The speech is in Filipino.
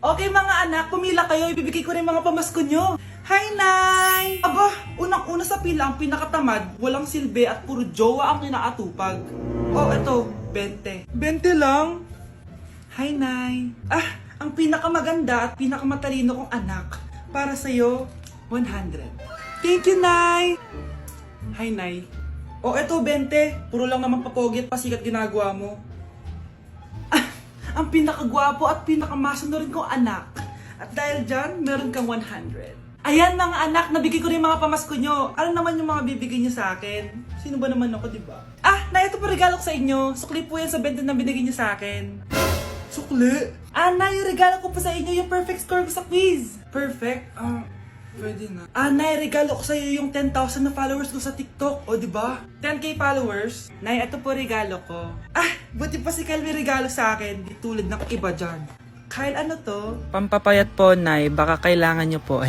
Okay mga anak, pumila kayo. Ibibigay ko rin mga pamasko nyo. Hi, Nay! Aba, unang-una sa pila ang pinakatamad, walang silbi at puro jowa ang kinaatupag. Oh, eto, 20. 20 lang? Hi, Nay! Ah, ang pinakamaganda at pinakamatalino kong anak. Para sa'yo, 100. Thank you, Nay! Hi, Nay. Oh, eto, 20. Puro lang naman papogit, pasikat ginagawa mo. Ah, ang pinakagwapo at pinakamasunod kong anak. At dahil dyan, meron kang 100. Ayan mga anak, nabigay ko rin mga pamasko nyo. Ano naman yung mga bibigay nyo sa akin? Sino ba naman ako, diba? Ah, na ito po regalo ko sa inyo. Sukli po yan sa 20 na binigay nyo sa akin. Sukli? Ah, na yung regalo ko po sa inyo, yung perfect score ko sa quiz. Perfect? Pwede na. Ah, Nay, regalo ko sa iyo yung 10,000 na followers ko sa TikTok. O, diba? 10k followers. Nay, ito po regalo ko. Ah, buti pa si Kyle may regalo sa akin. Di tulad ng iba dyan. Kyle, ano to? Pampapayat po, Nay. Baka kailangan nyo po.